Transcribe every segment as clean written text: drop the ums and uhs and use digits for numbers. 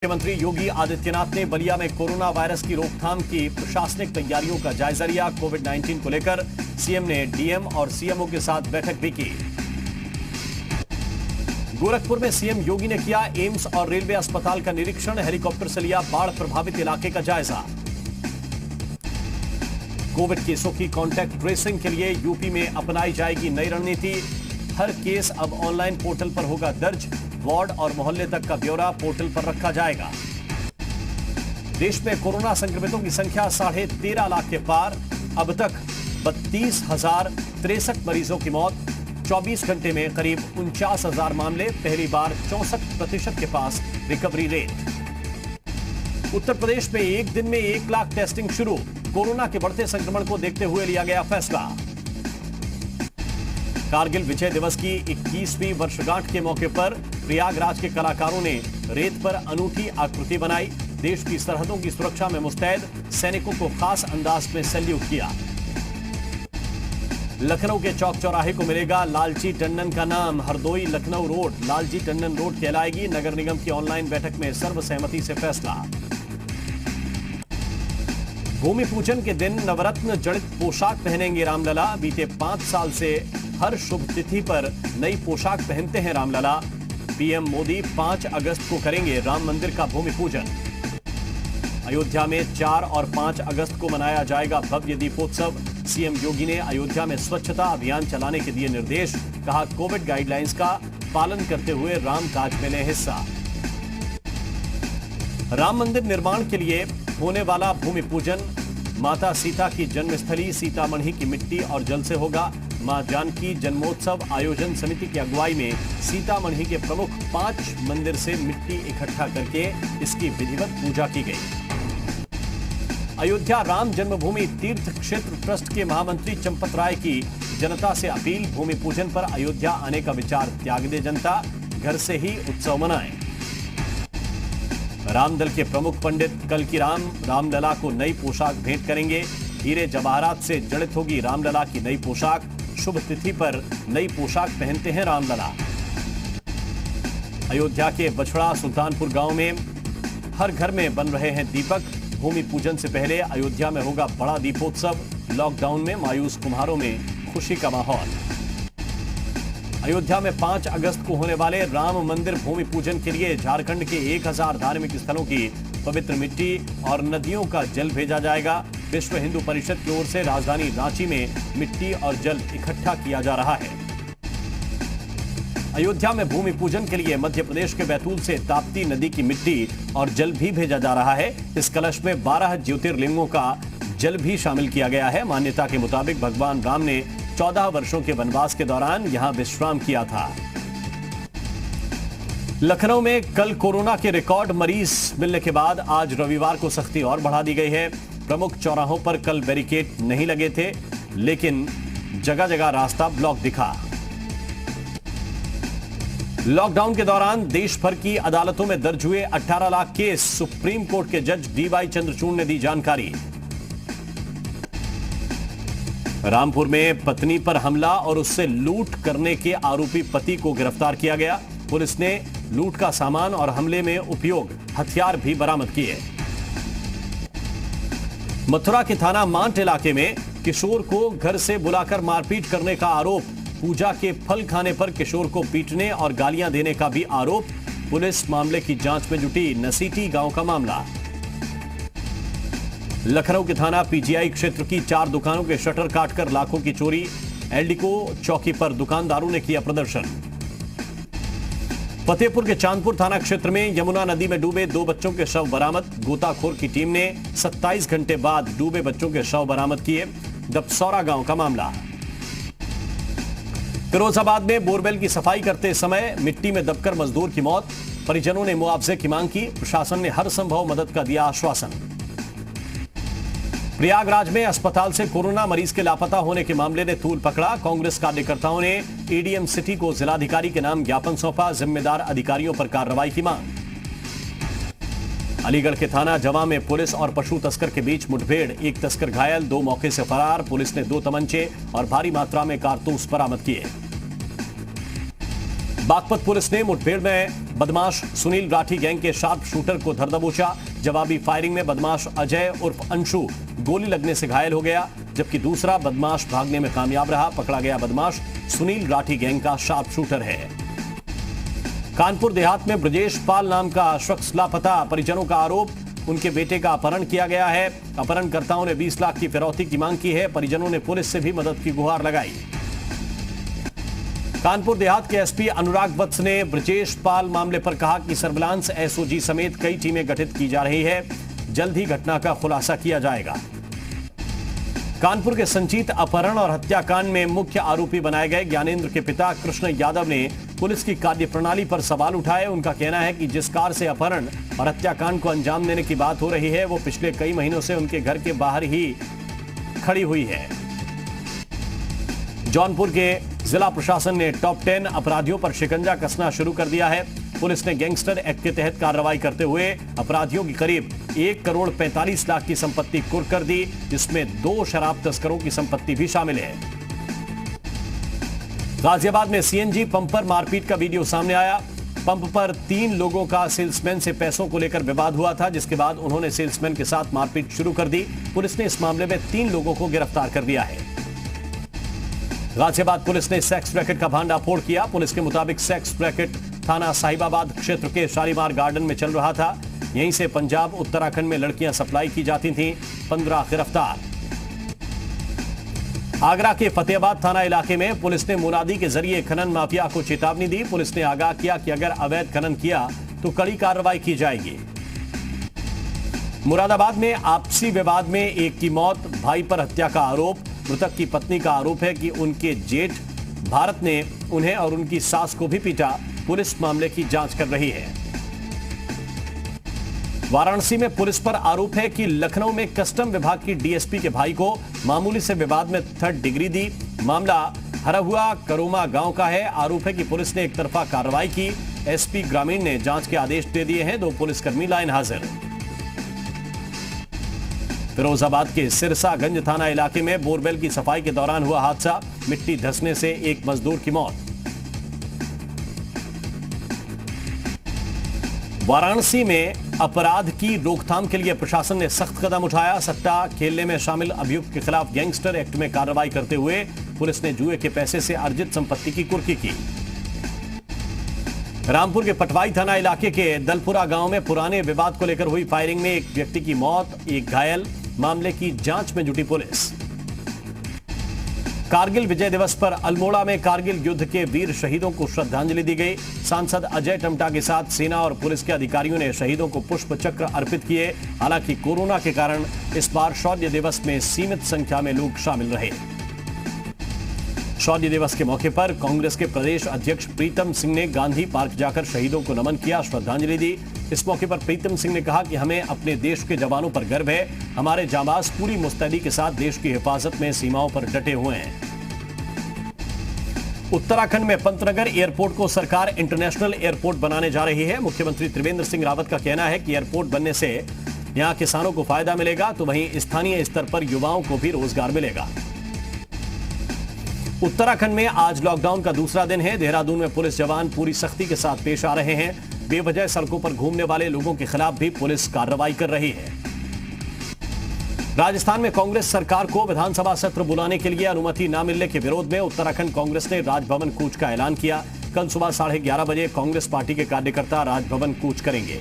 मुख्यमंत्री योगी आदित्यनाथ ने बलिया में कोरोना वायरस की रोकथाम की प्रशासनिक तैयारियों का जायजा लिया। कोविड-19 को लेकर सीएम ने डीएम और सीएमओ के साथ बैठक भी की। गोरखपुर में सीएम योगी ने किया एम्स और रेलवे अस्पताल का निरीक्षण। हेलीकॉप्टर से लिया बाढ़ प्रभावित इलाके का जायजा। कोविड केसों की कॉन्टैक्ट ट्रेसिंग के लिए यूपी में अपनाई जाएगी नई रणनीति। हर केस अब ऑनलाइन पोर्टल पर होगा दर्ज। वार्ड और मोहल्ले तक का ब्यौरा पोर्टल पर रखा जाएगा। देश में कोरोना संक्रमितों की संख्या 13.5 लाख के पार। अब तक 32,063 मरीजों की मौत। 24 घंटे में करीब 49,000 मामले। पहली बार 64% के पास रिकवरी रेट। उत्तर प्रदेश में एक दिन में 1 लाख टेस्टिंग शुरू। कोरोना के बढ़ते संक्रमण को देखते हुए लिया गया फैसला। कारगिल विजय दिवस की 21वीं वर्षगांठ के मौके पर प्रयागराज के कलाकारों ने रेत पर अनूठी आकृति बनाई। देश की सरहदों की सुरक्षा में मुस्तैद सैनिकों को खास अंदाज में सैल्यूट किया। लखनऊ के चौक चौराहे को मिलेगा लालजी टंडन का नाम। हरदोई लखनऊ रोड लालजी टंडन रोड कहलाएगी। नगर निगम की ऑनलाइन बैठक में सर्वसहमति से फैसला। भूमि पूजन के दिन नवरत्न जड़ित पोशाक पहनेंगे रामलला। बीते 5 साल से हर शुभ तिथि पर नई पोशाक पहनते हैं रामलला। पीएम मोदी 5 अगस्त को करेंगे राम मंदिर का भूमि पूजन। अयोध्या में 4 और 5 अगस्त को मनाया जाएगा भव्य दीपोत्सव। सीएम योगी ने अयोध्या में स्वच्छता अभियान चलाने के दिए निर्देश। कहा कोविड गाइडलाइंस का पालन करते हुए राम काज में लें हिस्सा। राम मंदिर निर्माण के लिए होने वाला भूमि पूजन माता सीता की जन्मस्थली सीतामढ़ी की मिट्टी और जल से होगा। मां जानकी जन्मोत्सव आयोजन समिति की अगुवाई में सीतामढ़ी के प्रमुख 5 मंदिर से मिट्टी इकट्ठा करके इसकी विधिवत पूजा की गई। अयोध्या राम जन्मभूमि तीर्थ क्षेत्र ट्रस्ट के महामंत्री चंपत राय की जनता से अपील। भूमि पूजन पर अयोध्या आने का विचार त्याग दे जनता। घर से ही उत्सव मनाएं। रामदल के प्रमुख पंडित कल की रामलला को नई पोशाक भेंट करेंगे। हीरे जवाहरात से जड़ित होगी रामलला की नई पोशाक। शुभ तिथि पर नई पोशाक पहनते हैं रामलला। अयोध्या के बछड़ा सुल्तानपुर गांव में हर घर में बन रहे हैं दीपक। भूमि पूजन से पहले अयोध्या में होगा बड़ा दीपोत्सव। लॉकडाउन में मायूस कुम्हारों में खुशी का माहौल। अयोध्या में 5 अगस्त को होने वाले राम मंदिर भूमि पूजन के लिए झारखंड के 1000 धार्मिक स्थलों की पवित्र मिट्टी और नदियों का जल भेजा जाएगा। विश्व हिंदू परिषद की ओर से राजधानी रांची में मिट्टी और जल इकट्ठा किया जा रहा है। अयोध्या में भूमि पूजन के लिए मध्य प्रदेश के बैतूल से ताप्ती नदी की मिट्टी और जल भी भेजा जा रहा है। इस कलश में 12 ज्योतिर्लिंगों का जल भी शामिल किया गया है। मान्यता के मुताबिक भगवान राम ने 14 वर्षों के वनवास के दौरान यहां विश्राम किया था। लखनऊ में कल कोरोना के रिकॉर्ड मरीज मिलने के बाद आज रविवार को सख्ती और बढ़ा दी गई है। प्रमुख चौराहों पर कल बैरिकेड नहीं लगे थे, लेकिन जगह जगह रास्ता ब्लॉक दिखा। लॉकडाउन के दौरान देश भर की अदालतों में दर्ज हुए 18 लाख केस। सुप्रीम कोर्ट के जज डीवाई चंद्रचूड़ ने दी जानकारी। रामपुर में पत्नी पर हमला और उससे लूट करने के आरोपी पति को गिरफ्तार किया गया। पुलिस ने लूट का सामान और हमले में उपयोग हथियार भी बरामद किए। मथुरा के थाना मांट इलाके में किशोर को घर से बुलाकर मारपीट करने का आरोप। पूजा के फल खाने पर किशोर को पीटने और गालियां देने का भी आरोप। पुलिस मामले की जांच में जुटी। नसीटी गांव का मामला। लखनऊ के थाना पीजीआई क्षेत्र की 4 दुकानों के शटर काटकर लाखों की चोरी। एल्डिको चौकी पर दुकानदारों ने किया प्रदर्शन। फतेहपुर के चांदपुर थाना क्षेत्र में यमुना नदी में डूबे 2 बच्चों के शव बरामद। गोताखोर की टीम ने 27 घंटे बाद डूबे बच्चों के शव बरामद किए। दपसौरा गांव का मामला। फिरोजाबाद में बोरवेल की सफाई करते समय मिट्टी में दबकर मजदूर की मौत। परिजनों ने मुआवजे की मांग की। प्रशासन ने हर संभव मदद का दिया आश्वासन। प्रयागराज में अस्पताल से कोरोना मरीज के लापता होने के मामले ने तूल पकड़ा। कांग्रेस कार्यकर्ताओं ने एडीएम सिटी को जिलाधिकारी के नाम ज्ञापन सौंपा। जिम्मेदार अधिकारियों पर कार्रवाई की मांग। अलीगढ़ के थाना जवा में पुलिस और पशु तस्कर के बीच मुठभेड़। 1 तस्कर घायल, 2 मौके से फरार। पुलिस ने 2 तमंचे और भारी मात्रा में कारतूस बरामद किए। बागपत पुलिस ने मुठभेड़ में बदमाश सुनील राठी गैंग के शार्प शूटर को धर दबोचा। जवाबी फायरिंग में बदमाश अजय उर्फ अंशु गोली लगने से घायल हो गया, जबकि दूसरा बदमाश भागने में कामयाब रहा। पकड़ा गया बदमाश सुनील राठी गैंग का शार्प शूटर है। कानपुर देहात में ब्रजेश पाल नाम का शख्स लापता, परिजनों का आरोप उनके बेटे का अपहरण किया गया है। अपहरणकर्ताओं ने 20 लाख की फिरौती की मांग की है। परिजनों ने पुलिस से भी मदद की गुहार लगाई। कानपुर देहात के एसपी अनुराग वत्स ने ब्रजेश पाल मामले पर कहा कि सर्विलांस एसओजी समेत कई टीमें गठित की जा रही है, जल्द ही घटना का खुलासा किया जाएगा। कानपुर के संचित अपहरण और हत्याकांड में मुख्य आरोपी बनाए गए ज्ञानेंद्र के पिता कृष्ण यादव ने पुलिस की कार्यप्रणाली पर सवाल उठाए। उनका कहना है कि जिस कार से अपहरण और हत्याकांड को अंजाम देने की बात हो रही है, वो पिछले कई महीनों से उनके घर के बाहर ही खड़ी हुई है। जौनपुर के जिला प्रशासन ने टॉप 10 अपराधियों पर शिकंजा कसना शुरू कर दिया है। पुलिस ने गैंगस्टर एक्ट के तहत कार्रवाई करते हुए अपराधियों की करीब 1 करोड़ 45 लाख की संपत्ति कुर्क कर दी, जिसमें 2 शराब तस्करों की संपत्ति भी शामिल है। गाजियाबाद में सीएनजी पंप पर मारपीट का वीडियो सामने आया। पंप पर 3 लोगों का सेल्समैन से पैसों को लेकर विवाद हुआ था, जिसके बाद उन्होंने सेल्समैन के साथ मारपीट शुरू कर दी। पुलिस ने इस मामले में 3 लोगों को गिरफ्तार कर दिया है। गाजियाबाद पुलिस ने सेक्स रैकेट का भांडाफोड़ किया। पुलिस के मुताबिक सेक्स रैकेट थाना साहिबाबाद क्षेत्र के शालीमार गार्डन में चल रहा था। यहीं से पंजाब उत्तराखंड में लड़कियां सप्लाई की जाती थीं। 15 गिरफ्तार। आगरा के फतेहाबाद थाना इलाके में पुलिस ने मुनादी के जरिए खनन माफिया को चेतावनी दी। पुलिस ने आगाह किया कि अगर अवैध खनन किया तो कड़ी कार्रवाई की जाएगी। मुरादाबाद में आपसी विवाद में एक की मौत, भाई पर हत्या का आरोप। मृतक की पत्नी का आरोप है कि उनके जेठ भारत ने उन्हें और उनकी सास को भी पीटा। पुलिस मामले की जांच कर रही है। वाराणसी में पुलिस पर आरोप है कि लखनऊ में कस्टम विभाग की डीएसपी के भाई को मामूली से विवाद में 3rd डिग्री दी। मामला हरहुआ करोमा गांव का है। आरोप है कि पुलिस ने एक तरफा कार्रवाई की। एसपी ग्रामीण ने जांच के आदेश दे दिए हैं। 2 पुलिसकर्मी लाइन हाजिर। फिरोजाबाद के सिरसागंज थाना इलाके में बोरवेल की सफाई के दौरान हुआ हादसा। मिट्टी धंसने से एक मजदूर की मौत। वाराणसी में अपराध की रोकथाम के लिए प्रशासन ने सख्त कदम उठाया। सट्टा खेलने में शामिल अभियुक्त के खिलाफ गैंगस्टर एक्ट में कार्रवाई करते हुए पुलिस ने जुए के पैसे से अर्जित संपत्ति की कुर्की की। रामपुर के पटवाई थाना इलाके के दलपुरा गांव में पुराने विवाद को लेकर हुई फायरिंग में एक व्यक्ति की मौत, एक घायल। मामले की जांच में जुटी पुलिस। कारगिल विजय दिवस पर अल्मोड़ा में कारगिल युद्ध के वीर शहीदों को श्रद्धांजलि दी गई। सांसद अजय टमटा के साथ सेना और पुलिस के अधिकारियों ने शहीदों को पुष्प चक्र अर्पित किए। हालांकि कोरोना के कारण इस बार शौर्य दिवस में सीमित संख्या में लोग शामिल रहे। शौर्य दिवस के मौके पर कांग्रेस के प्रदेश अध्यक्ष प्रीतम सिंह ने गांधी पार्क जाकर शहीदों को नमन किया, श्रद्धांजलि दी। इस मौके पर प्रीतम सिंह ने कहा कि हमें अपने देश के जवानों पर गर्व है। हमारे जांबाज पूरी मुस्तैदी के साथ देश की हिफाजत में सीमाओं पर डटे हुए हैं। उत्तराखंड में पंतनगर एयरपोर्ट को सरकार इंटरनेशनल एयरपोर्ट बनाने जा रही है। मुख्यमंत्री त्रिवेंद्र सिंह रावत का कहना है कि एयरपोर्ट बनने से यहां किसानों को फायदा मिलेगा, तो वहीं स्थानीय स्तर पर युवाओं को भी रोजगार मिलेगा। उत्तराखंड में आज लॉकडाउन का दूसरा दिन है। देहरादून में पुलिस जवान पूरी सख्ती के साथ पेश आ रहे हैं। बेवजह सड़कों पर घूमने वाले लोगों के खिलाफ भी पुलिस कार्रवाई कर रही है। राजस्थान में कांग्रेस सरकार को विधानसभा सत्र बुलाने के लिए अनुमति न मिलने के विरोध में उत्तराखंड कांग्रेस ने राजभवन कूच का ऐलान किया। कल सुबह 11:30 बजे कांग्रेस पार्टी के कार्यकर्ता राजभवन कूच करेंगे।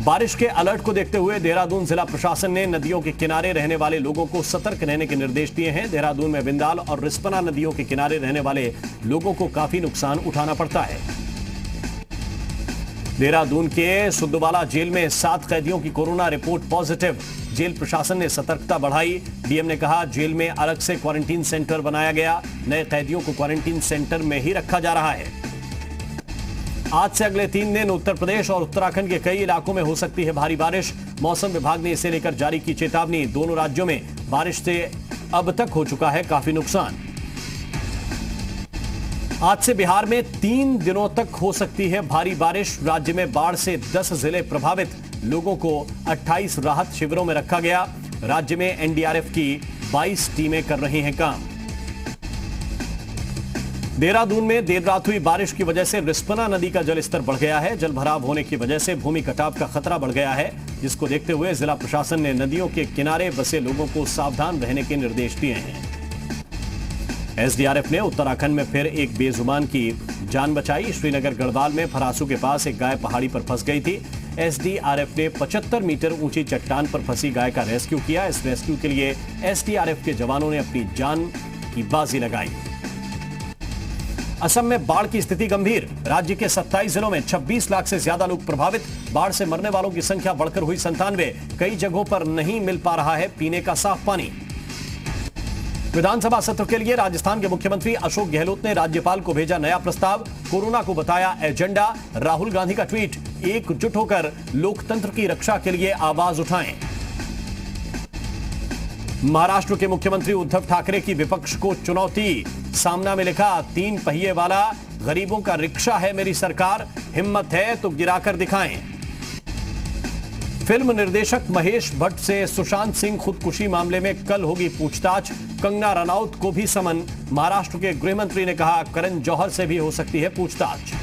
बारिश के अलर्ट को देखते हुए देहरादून जिला प्रशासन ने नदियों के किनारे रहने वाले लोगों को सतर्क रहने के निर्देश दिए हैं। देहरादून में बिंदाल और रिस्पना नदियों के किनारे रहने वाले लोगों को काफी नुकसान उठाना पड़ता है। देहरादून के सुद्दवाला जेल में 7 कैदियों की कोरोना रिपोर्ट पॉजिटिव। जेल प्रशासन ने सतर्कता बढ़ाई। डीएम ने कहा जेल में अलग से क्वारंटीन सेंटर बनाया गया। नए कैदियों को क्वारंटीन सेंटर में ही रखा जा रहा है। आज से अगले 3 दिन उत्तर प्रदेश और उत्तराखंड के कई इलाकों में हो सकती है भारी बारिश। मौसम विभाग ने इसे लेकर जारी की चेतावनी। दोनों राज्यों में बारिश से अब तक हो चुका है काफी नुकसान। आज से बिहार में 3 दिनों तक हो सकती है भारी बारिश। राज्य में बाढ़ से 10 जिले प्रभावित। लोगों को 28 राहत शिविरों में रखा गया। राज्य में एनडीआरएफ की 22 टीमें कर रही हैं काम। देहरादून में देर रात हुई बारिश की वजह से रिस्पना नदी का जलस्तर बढ़ गया है। जलभराव होने की वजह से भूमि कटाव का खतरा बढ़ गया है, जिसको देखते हुए जिला प्रशासन ने नदियों के किनारे बसे लोगों को सावधान रहने के निर्देश दिए हैं। एसडीआरएफ ने उत्तराखंड में फिर एक बेजुबान की जान बचाई। श्रीनगर गढ़वाल में फरासू के पास एक गाय पहाड़ी पर फंस गई थी। एसडीआरएफ ने 75 मीटर ऊंची चट्टान पर फंसी गाय का रेस्क्यू किया। इस रेस्क्यू के लिए एसडीआरएफ के जवानों ने अपनी जान की बाजी लगाई। असम में बाढ़ की स्थिति गंभीर। राज्य के 27 जिलों में 26 लाख से ज्यादा लोग प्रभावित। बाढ़ से मरने वालों की संख्या बढ़कर हुई 97। कई जगहों पर नहीं मिल पा रहा है पीने का साफ पानी। विधानसभा सत्र के लिए राजस्थान के मुख्यमंत्री अशोक गहलोत ने राज्यपाल को भेजा नया प्रस्ताव। कोरोना को बताया एजेंडा। राहुल गांधी का ट्वीट, एकजुट होकर लोकतंत्र की रक्षा के लिए आवाज उठाएं। महाराष्ट्र के मुख्यमंत्री उद्धव ठाकरे की विपक्ष को चुनौती। सामना में लिखा, 3 पहिए वाला गरीबों का रिक्शा है मेरी सरकार, हिम्मत है तो गिराकर दिखाएं। फिल्म निर्देशक महेश भट्ट से सुशांत सिंह खुदकुशी मामले में कल होगी पूछताछ। कंगना रनौत को भी समन। महाराष्ट्र के गृह मंत्री ने कहा, करण जौहर से भी हो सकती है पूछताछ।